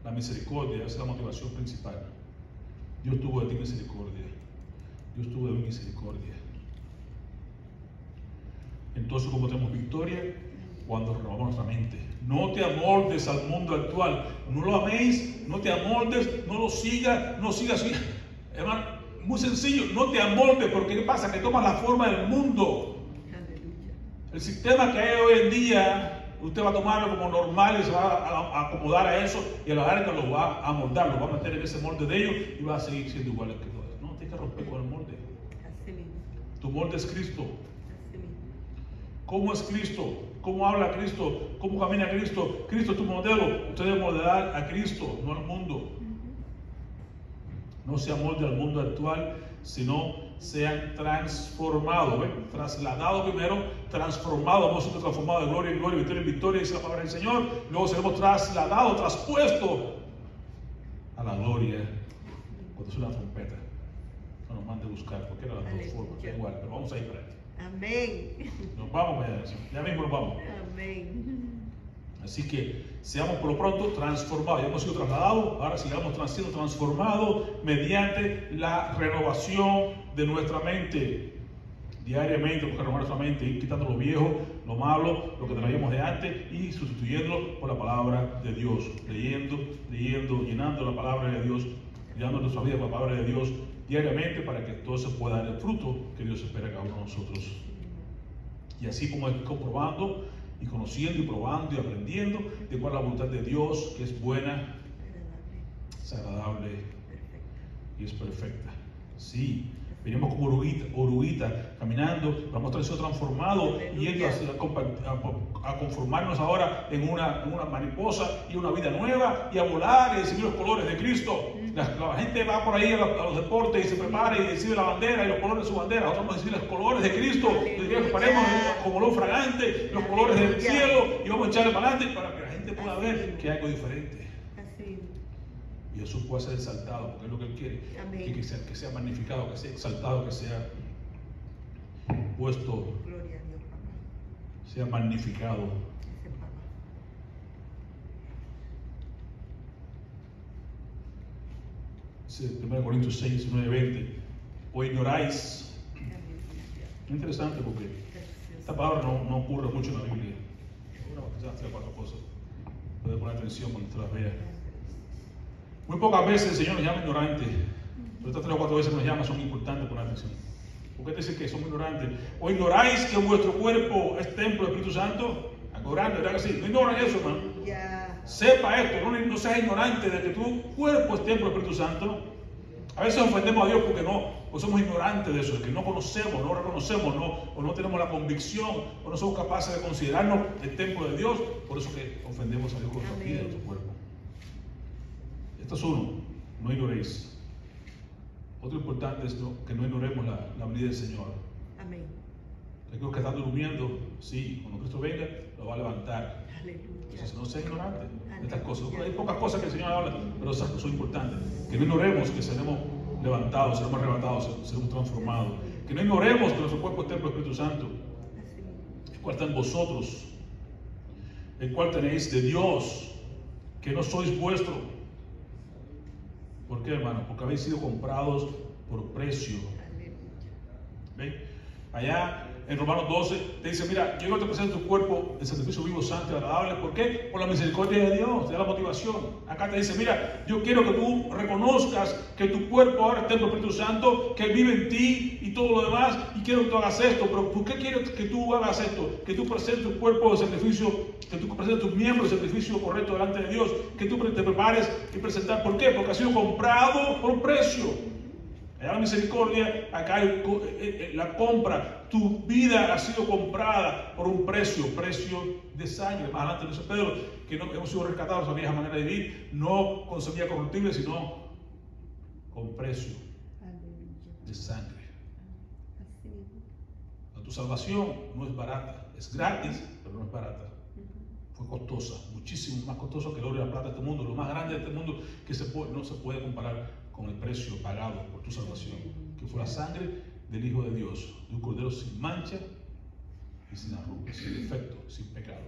La misericordia, esa es la motivación principal. Dios tuvo de ti misericordia. Dios tuvo de mí misericordia. Entonces, ¿cómo tenemos victoria? Cuando renovamos nuestra mente. No te amoldes al mundo actual. No lo améis, no te amoldes, no lo sigas, no sigas. Hermano, muy sencillo, no te amoldes, porque ¿qué pasa? Que tomas la forma del mundo. El sistema que hay hoy en día, usted va a tomarlo como normal y se va a acomodar a eso, y a la larga lo va a moldar, lo va a meter en ese molde de ellos y va a seguir siendo igual que todos. No, tienes que romper con el molde. Tu molde es Cristo. ¿Cómo es Cristo? ¿Cómo habla Cristo? ¿Cómo camina Cristo? Cristo es tu modelo. Usted debe modelar a Cristo, no al mundo. No se amolde al mundo actual, sino sean transformados. ¿Ven? Trasladados primero, transformados. Vamos a ser transformados de gloria en gloria, victoria en victoria, dice la palabra del Señor. Luego seremos trasladados, traspuestos a la gloria cuando suena la trompeta. No nos mande a buscar, porque era la dos formas, igual, pero vamos a ir para allá. Amén. Nos vamos para allá, ya mismo nos vamos. Amén. Así que seamos por lo pronto transformados. Ya hemos sido trasladados, ahora sigamos siendo transformados mediante la renovación de nuestra mente. Diariamente tenemos que renovar nuestra mente, ir quitando lo viejo, lo malo, lo que traíamos de antes y sustituyéndolo por la palabra de Dios. Leyendo, llenando la palabra de Dios, llenando nuestra vida con la palabra de Dios diariamente, para que todo se pueda dar el fruto que Dios espera de cada uno de nosotros. Y así como es comprobando y conociendo y probando y aprendiendo de cuál es la voluntad de Dios, que es buena, es agradable y es perfecta. Sí, venimos como oruguita caminando, vamos a estar transformados y yendo a conformarnos ahora en una mariposa y una vida nueva y a volar y decidir los colores de Cristo. La gente va por ahí a los deportes y se prepara y decide la bandera y los colores de su bandera. Nosotros vamos a decir los colores de Cristo, que paremos como olor fragante, los colores del cielo, y vamos a echarle para adelante para que la gente pueda ver que hay algo diferente. Y Jesús puede ser exaltado, porque es lo que Él quiere. Que sea magnificado, que sea exaltado, que sea puesto, sea magnificado. Dice 1 Corintios 6, 19, 20. O ignoráis. Es interesante porque esta palabra no ocurre mucho en la Biblia. Quizás 3 o 4 cosas. Puede poner atención cuando usted las vea. Muy pocas veces el Señor nos llama ignorantes, pero estas 3 o 4 veces nos llama, son importantes poner atención. ¿Por qué dice que somos ignorantes? ¿O ignoráis que vuestro cuerpo es templo del Espíritu Santo? Ignorante, ¿verdad que sí? No ignoran eso, hermano. Sepa esto, no seas ignorante de que tu cuerpo es templo del Espíritu Santo. A veces ofendemos a Dios porque pues somos ignorantes de eso, de que no conocemos, no reconocemos, o no tenemos la convicción, o no somos capaces de considerarnos el templo de Dios. Por eso que ofendemos a Dios con nuestra vida, nuestro cuerpo. Esto es uno, no ignoréis. Otro importante es que no ignoremos la venida del Señor. Amén. Aquellos que están durmiendo, sí, cuando Cristo venga, lo va a levantar. Entonces, no sea ignorante de estas cosas. Hay pocas cosas que el Señor habla, pero esas son importantes. Que no ignoremos que seremos levantados, seremos arrebatados, seremos transformados. Que no ignoremos que nuestro cuerpo es templo del Espíritu Santo, Así mismo. el cual está en vosotros, el cual tenéis de Dios, que no sois vuestro. ¿Por qué, hermano? Porque habéis sido comprados por precio. Aleluya. ¿Ven? Allá en Romanos 12 te dice, mira, yo te presento tu cuerpo en sacrificio vivo, santo y agradable. ¿Por qué? Por la misericordia de Dios, te da la motivación. Acá te dice, mira, yo quiero que tú reconozcas que tu cuerpo ahora está en el Espíritu Santo, que Él vive en ti y todo lo demás, y quiero que tú hagas esto. Pero ¿por qué quiero que tú hagas esto? Que tú presentes tu cuerpo de sacrificio, que tú presentes tus miembros de sacrificio correcto delante de Dios, que tú te prepares y presentar. ¿Por qué? Porque ha sido comprado por precio. Allá la misericordia, acá hay la compra. Tu vida ha sido comprada por un precio de sangre. Más adelante dice Pedro que no hemos sido rescatados de la vieja manera de vivir, no con semilla corruptible, sino con precio de sangre. Así mismo. Tu salvación no es barata, es gratis, pero no es barata. Fue costosa, muchísimo más costosa que el oro y la plata de este mundo, lo más grande de este mundo que no se puede comparar con el precio pagado por tu salvación, que fue la sangre del Hijo de Dios, de un cordero sin mancha y sin arrugas, sin defecto, sin pecado.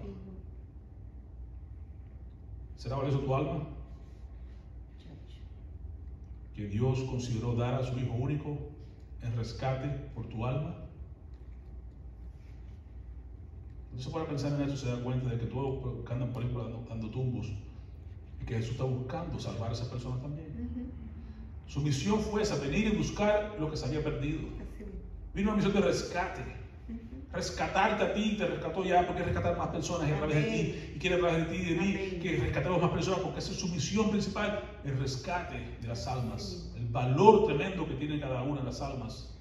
¿Será valioso tu alma? Que Dios consideró dar a su Hijo único en rescate por tu alma. No se puede pensar en eso, se da cuenta de que todos que andan por ahí dando tumbos y que Jesús está buscando salvar a esa persona también. Su misión fue esa, venir y buscar lo que se había perdido. Así mismo. Vino una misión de rescate. Rescatarte a ti, te rescató ya porque rescatar más personas a través de ti y quiere a través de ti y de mí que rescatemos más personas porque esa es su misión principal, el rescate de las almas, el valor tremendo que tiene cada una de las almas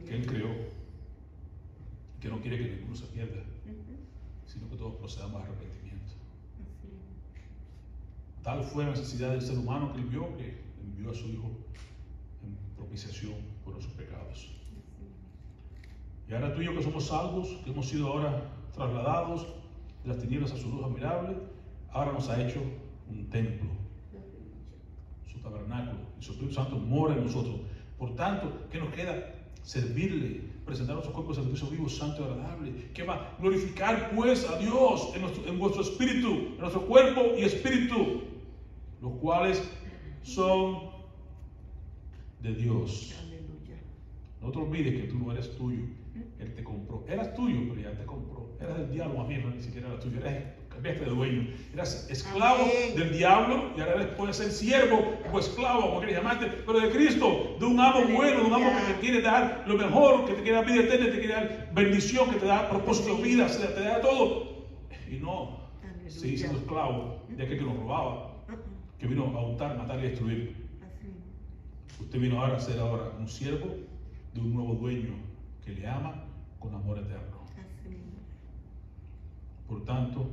que Él creó, que no quiere que ninguno se pierda, sino que todos procedamos a arrepentimiento. Tal fue la necesidad del ser humano que Él vio que envió a su Hijo en propiciación por nuestros pecados. Y ahora tú y yo que somos salvos, que hemos sido ahora trasladados de las tinieblas a su luz admirable, ahora nos ha hecho un templo, su tabernáculo, y su Espíritu Santo mora en nosotros. Por tanto, ¿qué nos queda? Servirle, presentar nuestros cuerpos en servicio vivo, santo y agradable. ¿Qué más? Glorificar pues a Dios en vuestro espíritu, en nuestro cuerpo y espíritu, los cuales son de Dios. Aleluya. No te olvides que tú no eres tuyo. Él te compró. Eras tuyo, pero ya te compró. Eras del diablo más bien, no, ni siquiera eras tuyo. Cambiaste de dueño. Eras esclavo del diablo y ahora puedes ser siervo o esclavo, como quieras llamarte, pero de Cristo, de un amo bueno, de un amo que te quiere dar lo mejor, que te quiere dar vida eterna, te quiere dar bendición, que te da propósito de vida, te da todo. Y no seguir siendo esclavo de aquel que nos robaba, que vino a hurtar, matar y destruir. Usted vino ahora a ser ahora un siervo de un nuevo dueño que le ama con amor eterno. Por tanto,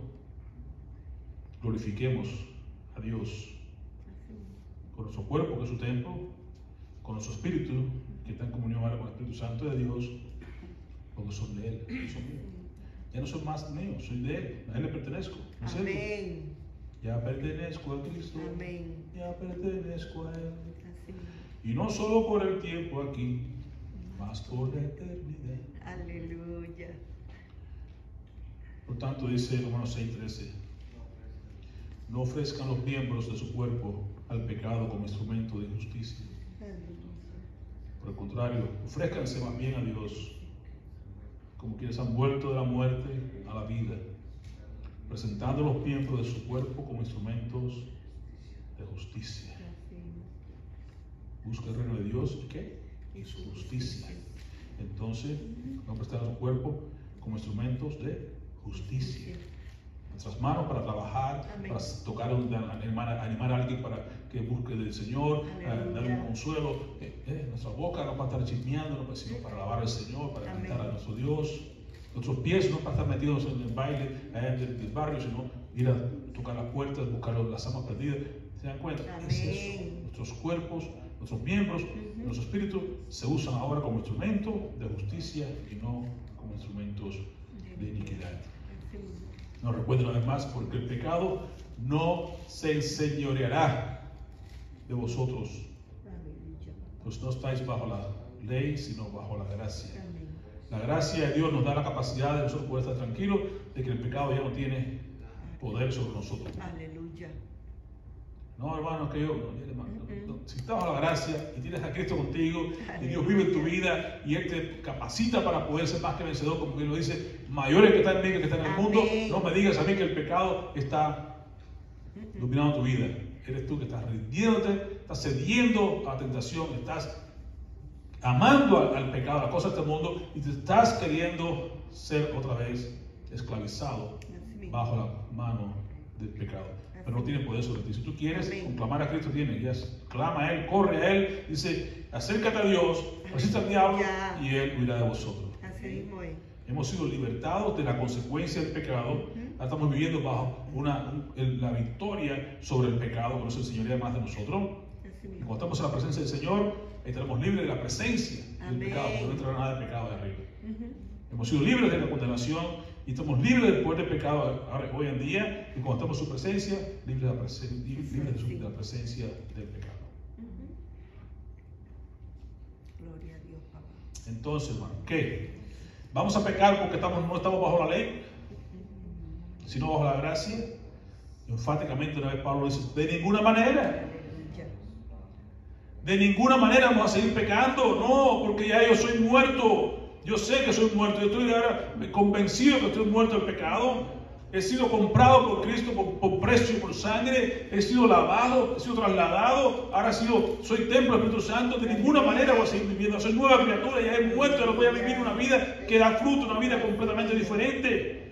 glorifiquemos a Dios con nuestro cuerpo, que es su templo, con nuestro espíritu, que está en comunión ahora con el Espíritu Santo de Dios, porque son de Él, son míos. Ya no son más míos, soy de Él, a Él le pertenezco. ¿No es cierto? Amén. Ya pertenezco a Cristo. Amén. Ya pertenezco a Él. Así. Y no solo por el tiempo aquí, más por la eternidad. Aleluya. Por tanto, dice Romanos 6:13, no ofrezcan los miembros de su cuerpo al pecado como instrumento de injusticia. Por el contrario, ofrézcanse más bien a Dios, como quienes han vuelto de la muerte a la vida, presentando los miembros de su cuerpo como instrumentos de justicia. Busca el reino de Dios y ¿qué? Y su justicia. Entonces, vamos a prestar su cuerpo como instrumentos de justicia. Nuestras manos para trabajar, Amén. para tocar, animar a alguien para que busque del Señor, darle un consuelo. Nuestra boca no para estar chismeando, sino para alabar al Señor, para Amén. cantar a nuestro Dios. Nuestros pies no para estar metidos en el baile del barrio, sino ir a tocar las puertas, buscar las almas perdidas. ¿Se dan cuenta? Amén. Es eso. Nuestros cuerpos, nuestros miembros, nuestro espíritu se usan ahora como instrumento de justicia y no como instrumentos de iniquidad. Nos recuerda una vez más, porque el pecado no se enseñoreará de vosotros, pues no estáis bajo la ley, sino bajo la gracia. Amén. La gracia de Dios nos da la capacidad de nosotros poder estar tranquilos de que el pecado ya no tiene poder sobre nosotros. Aleluya. No, hermano, que yo, no, hermano, no. Si estás a la gracia y tienes a Cristo contigo, y Dios vive en tu vida y Él te capacita para poder ser más que vencedor, como Él lo dice, mayores que están en mí que están en el mundo, no me digas a mí que el pecado está dominando tu vida. Eres tú que estás rindiéndote, estás cediendo a la tentación, estás amando al pecado, a las cosas de este mundo, y te estás queriendo ser otra vez esclavizado bajo la mano del pecado. Pero no tiene poder sobre ti. Si tú quieres conclamar a Cristo, tiene. Ya clama a Él, corre a Él, dice, acércate a Dios, resiste al diablo y Él huirá de vosotros. Así mismo es. Hemos sido libertados de la consecuencia del pecado. Ahora estamos viviendo bajo la victoria sobre el pecado, que no se enseñorea más de nosotros. Y cuando estamos en la presencia del Señor, estaremos libres de la presencia del pecado, porque no entrará nada de pecado de arriba. Hemos sido libres de la condenación y estamos libres del poder del pecado hoy en día, y cuando estamos en su presencia, libres de la presencia del pecado. Gloria a Dios, papá. Entonces, hermano, ¿qué? ¿Vamos a pecar porque no estamos bajo la ley, sino bajo la gracia? Enfáticamente una vez Pablo dice, de ninguna manera. De ninguna manera vamos a seguir pecando, no, porque ya yo soy muerto. Yo sé que soy muerto, yo estoy ahora convencido que estoy muerto del pecado. He sido comprado por Cristo por precio y por sangre. He sido lavado, he sido trasladado. Ahora soy templo del Espíritu Santo. De ninguna manera voy a seguir viviendo. Soy nueva criatura, ya he muerto, ahora voy a vivir una vida que da fruto, una vida completamente diferente.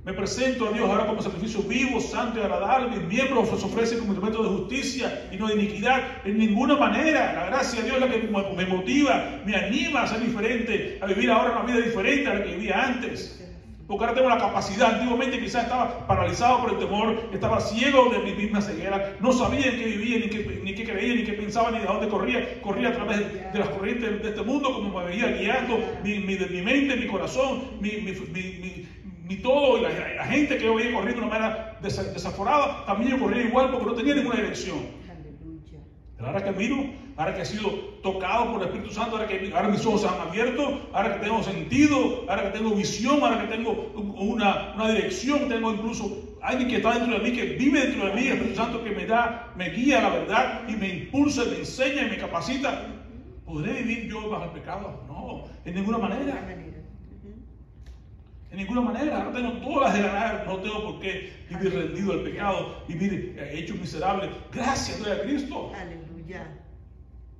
Me presento a Dios ahora como sacrificio vivo, santo y agradable. Mis miembros se ofrecen como instrumento de justicia y no de iniquidad. En ninguna manera. La gracia de Dios es la que me motiva, me anima a ser diferente, a vivir ahora una vida diferente a la que vivía antes. Porque ahora tengo la capacidad. Antiguamente quizás estaba paralizado por el temor, estaba ciego de mi misma ceguera, no sabía en qué vivía, ni qué creía, ni qué pensaba, ni de dónde corría. Corría a través de las corrientes de este mundo, como me veía guiando mi mente, mi corazón, mi todo. Y la gente que yo veía corriendo de una manera desaforada, también yo corría igual porque no tenía ninguna dirección. Pero ahora que miro, ahora que he sido tocado por el Espíritu Santo, ahora mis ojos se han abierto, ahora que tengo sentido, ahora que tengo visión, ahora que tengo una dirección, tengo incluso alguien que está dentro de mí, que vive dentro de mí, el Espíritu Santo que me guía a la verdad y me impulsa, me enseña y me capacita. ¿Podré vivir yo bajo el pecado? No, en ninguna manera. En ninguna manera. Ahora tengo todas las de ganar. No tengo por qué vivir rendido al pecado, vivir hecho miserable. Gracias doy a Cristo. Aleluya.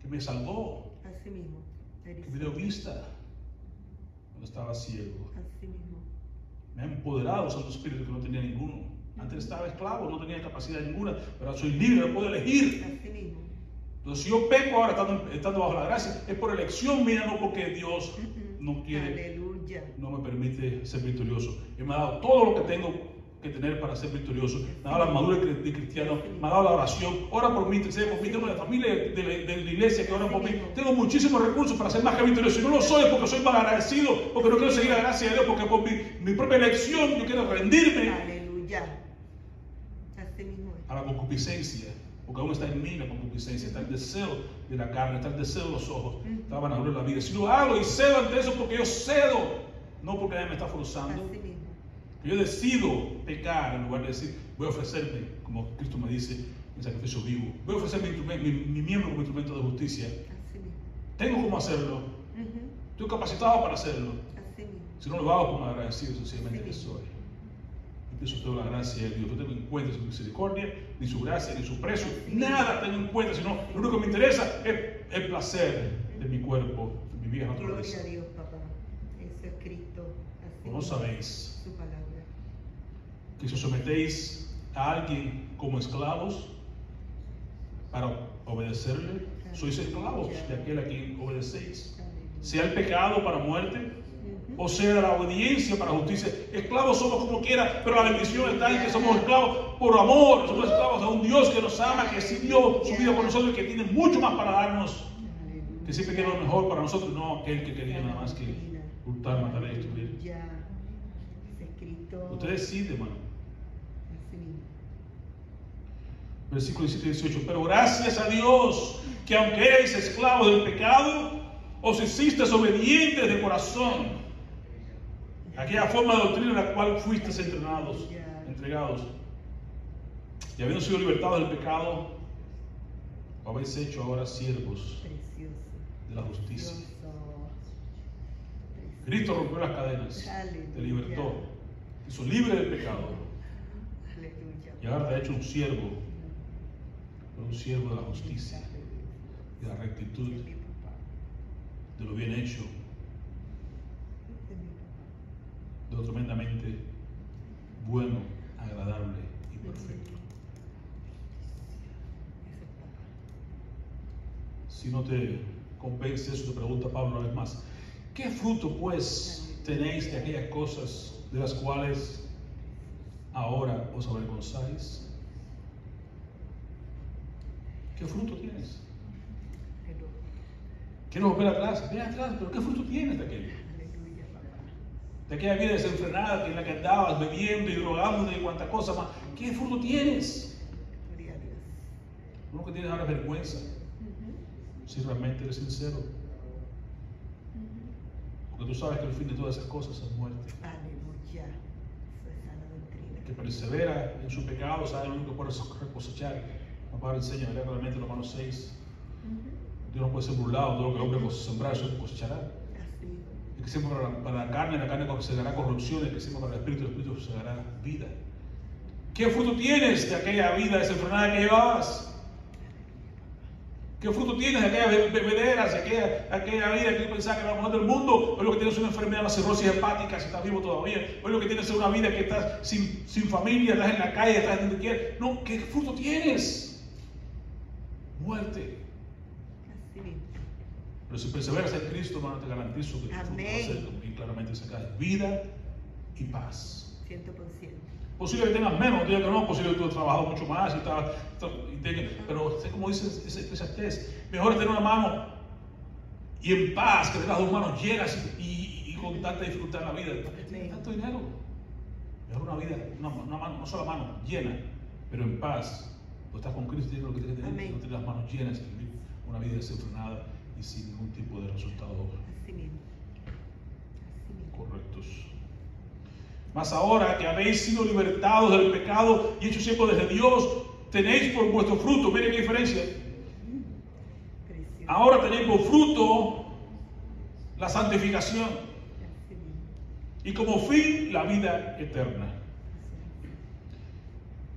Que me salvó. Así mismo. Que me dio vista cuando estaba ciego. Así mismo. Me ha empoderado el Santo Espíritu que no tenía ninguno. Antes estaba esclavo, no tenía capacidad ninguna. Pero soy libre, puedo elegir. Así mismo. Entonces, si yo peco ahora estando bajo la gracia, es por elección mía, no porque Dios no quiere. Aleluya. No me permite ser victorioso. Él me ha dado todo lo que tengo que tener para ser victorioso. Me ha dado la armadura de cristiano, me ha dado la oración. Ora por mí, tengo una familia de la iglesia que ora por mí. Tengo muchísimos recursos para ser más que victorioso. Y no lo soy porque soy mal agradecido, porque no quiero seguir la gracia de Dios, porque por mi propia elección yo quiero rendirme. Aleluya. Así mismo es. A la concupiscencia. Porque aún está en mí la concupiscencia, está el deseo de la carne, está el deseo de los ojos, está la vanagloria de la vida. Si lo hago y cedo ante eso, porque yo cedo, no porque nadie me está forzando. Yo decido pecar en lugar de decir, voy a ofrecerme, como Cristo me dice, en sacrificio vivo. Voy a ofrecer mi miembro como instrumento de justicia. Tengo cómo hacerlo. Estoy capacitado para hacerlo. Si no lo hago, como agradecido sencillamente que soy. Eso tengo la gracia de Dios. No tengo en cuenta su misericordia, ni su gracia, ni su precio. Nada tengo en cuenta, sino lo único que me interesa es el placer de mi cuerpo, de mi vieja naturaleza. Gloria a Dios, papá. Eso es Cristo. Así ¿O no sabéis su palabra. Que si os sometéis a alguien como esclavos para obedecerle, sois esclavos de aquel a quien obedecéis? Sea el pecado para muerte, o sea la obediencia para justicia. Esclavos somos como quiera, pero la bendición está en que somos esclavos por amor. Somos esclavos a un Dios que nos ama, que sí dio su vida por nosotros y que tiene mucho más para darnos, que siempre quiere lo mejor para nosotros, no aquel que quería nada más que hurtar, matar y destruir. Usted decide, hermano. Versículo 17 y 18. Pero gracias a Dios que aunque erais esclavos del pecado, os hicisteis obedientes de corazón a aquella forma de doctrina en la cual fuisteis entregados, y habiendo sido libertados del pecado, os habéis hecho ahora siervos de la justicia. Cristo rompió las cadenas, te libertó, te hizo libre del pecado, y ahora te ha hecho un siervo de la justicia, de la rectitud, de lo bien hecho, de lo tremendamente bueno, agradable y perfecto. Si no te convence eso, te pregunta Pablo una vez más: ¿qué fruto pues tenéis de aquellas cosas de las cuales ahora os avergonzáis? ¿Qué fruto tienes? ¿Quieres volver atrás? Ve atrás, pero ¿qué fruto tienes de aquello? De aquella vida desenfrenada en la que andabas bebiendo y drogándote y cuánta cosa más. ¿Qué fruto tienes? Uno que tienes ahora vergüenza. Si realmente eres sincero. Porque tú sabes que el fin de todas esas cosas es muerte. Aleluya. El que persevera en su pecado sabe lo único que puede cosechar. La palabra enseña, ¿verdad? Claramente en Romanos 6. Dios no puede ser burlado, todo lo que el hombre sembrar, eso cosechará. El que siembra para la carne segará corrupción, el que siembra para el espíritu segará vida. ¿Qué fruto tienes de aquella vida desenfrenada que llevabas? ¿Qué fruto tienes de aquellas bebederas, de aquella vida que tú pensabas que era la mejor del mundo? Hoy lo que tienes es una enfermedad, una cirrosis hepática, si estás vivo todavía. Hoy lo que tienes es una vida que estás sin familia, estás en la calle, estás donde quieras. No, ¿qué fruto tienes? Muerte. Pero si perseveras en Cristo, hermano, te garantizo que tu fruto va a ser, como claramente se cae, vida y paz. 100%. Posible que tengas menos, digo que no, posible que tú has trabajado mucho más, pero como dice Eclesiastés, mejor tener una mano y en paz que tener las dos manos llenas y con tanta disfrutar la vida. Tanto dinero. Mejor una vida, una sola mano llena, pero en paz. Pues estás con Cristo y tienes lo que tienes que tener, no tienes las manos llenas, y vivir una vida desenfrenada y sin ningún tipo de resultado correctos. Mas ahora que habéis sido libertados del pecado y hechos siervos desde Dios, tenéis por vuestro fruto, miren qué diferencia. Ahora tenéis por fruto la santificación y como fin la vida eterna.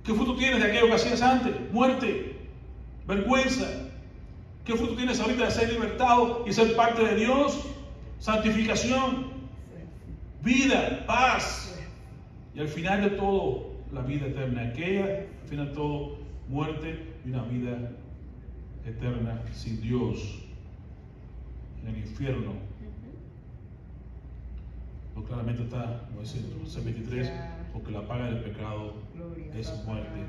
¿Qué fruto tienes de aquello que hacías antes? Muerte, vergüenza. ¿Qué fruto tienes ahorita de ser libertado y ser parte de Dios? Santificación, vida, paz. Y al final de todo, la vida eterna. Aquella, al final de todo, muerte y una vida eterna sin Dios en el infierno. Lo claramente está, como dice en Romanos 23, porque la paga del pecado es muerte.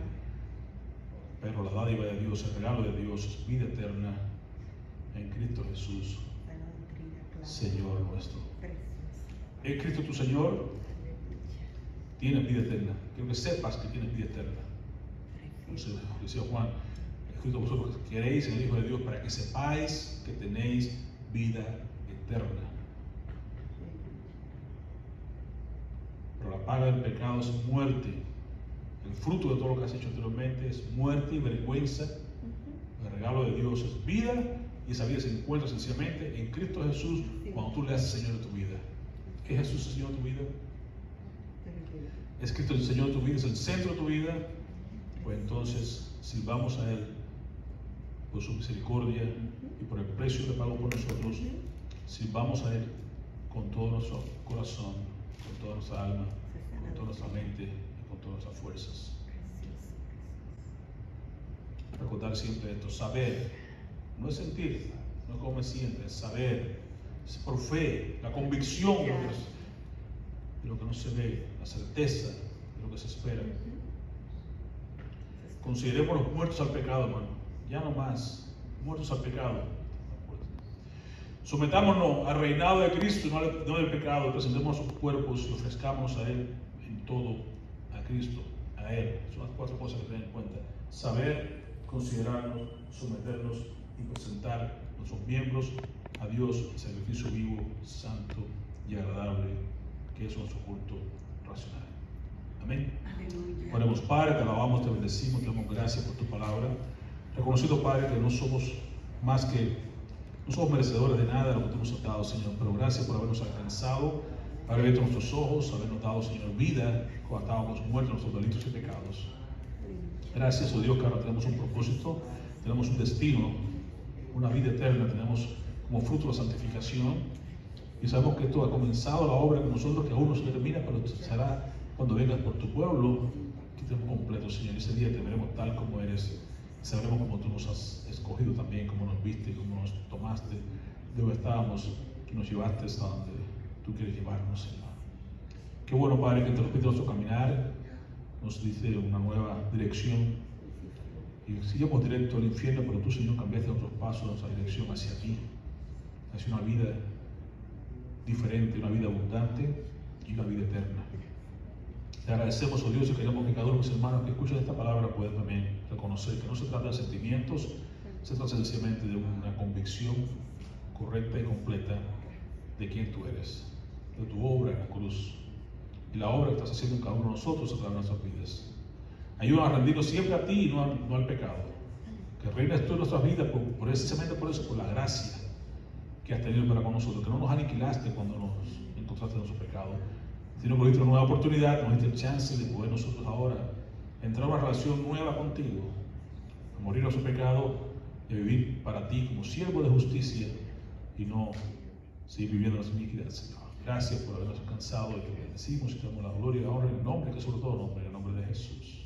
Pero la dádiva de Dios, el regalo de Dios es vida eterna en Cristo Jesús, Señor nuestro. ¿Es Cristo tu Señor? Tienes vida eterna. Quiero que sepas que tienes vida eterna. Entonces, decía Juan, escrito vosotros que queréis en el Hijo de Dios para que sepáis que tenéis vida eterna. Pero la paga del pecado es muerte. El fruto de todo lo que has hecho anteriormente es muerte y vergüenza. El regalo de Dios es vida, y esa vida se encuentra sencillamente en Cristo Jesús cuando tú le haces Señor de tu vida. ¿Es Jesús el Señor de tu vida? ¿Es Cristo el Señor de tu vida? ¿Es el centro de tu vida? Pues entonces sirvamos a Él por su misericordia y por el precio que pagó por nosotros. Sirvamos a Él con todo nuestro corazón, con toda nuestra alma, con toda nuestra mente y con todas nuestras fuerzas. Recordar siempre esto: saber, no es sentir, no es como me siento, es saber, es por fe, la convicción de lo que no se ve, la certeza de lo que se espera. Consideremos los muertos al pecado, hermano, ya no más, muertos al pecado. Sometámonos al reinado de Cristo, no del pecado. Presentemos sus cuerpos y ofrezcámonos a Él en todo, a Cristo, a Él. Son las 4 cosas que tener en cuenta: saber, considerarnos, someternos y presentar nuestros miembros a Dios el sacrificio vivo, santo y agradable, que es nuestro culto racional. Amén. Aleluya. Oremos, Padre, te alabamos, te bendecimos, te damos gracias por tu palabra. Reconocido, Padre, que no somos merecedores de nada de lo que tú nos has dado, Señor, pero gracias por habernos alcanzado, haber abierto nuestros ojos, habernos dado, Señor, vida cuando estábamos muertos en nuestros delitos y pecados. Gracias, oh Dios, que ahora tenemos un propósito, tenemos un destino, una vida eterna, tenemos como fruto la santificación, y sabemos que tú has comenzado la obra con nosotros, que aún no se termina, pero será cuando vengas por tu pueblo, que estemos completos, Señor. Ese día te veremos tal como eres, sabremos cómo tú nos has escogido también, cómo nos viste, cómo nos tomaste de donde estábamos y nos llevaste hasta donde tú quieres llevarnos, Señor. Qué bueno, Padre, que te repite nuestro caminar, nos dice una nueva dirección, y sigamos directo al infierno, pero tú, Señor, cambiaste nuestros pasos, nuestra dirección hacia ti, hacia una vida diferente, una vida abundante y una vida eterna. Te agradecemos, oh Dios, y queremos que cada uno de mis hermanos que escuchan esta palabra pueda también reconocer que no se trata de sentimientos, se trata sencillamente de una convicción correcta y completa de quién tú eres, de tu obra en la cruz y la obra que estás haciendo en cada uno de nosotros a través de nuestras vidas. Ayúdanos a rendirnos siempre a ti y no al pecado. Que reines tú en nuestras vidas precisamente por eso, por la gracia que has tenido para con nosotros, que no nos aniquilaste cuando nos encontraste en nuestro pecado, sino que nos diste una nueva oportunidad, nos diste el chance de poder nosotros ahora entrar en una relación nueva contigo, a morir a nuestro pecado y a vivir para ti como siervo de justicia y no seguir viviendo las iniquidades, Señor. Gracias por habernos alcanzado y te bendecimos y te damos la gloria y la honra en el nombre que sobre todo nombre, en el nombre de Jesús.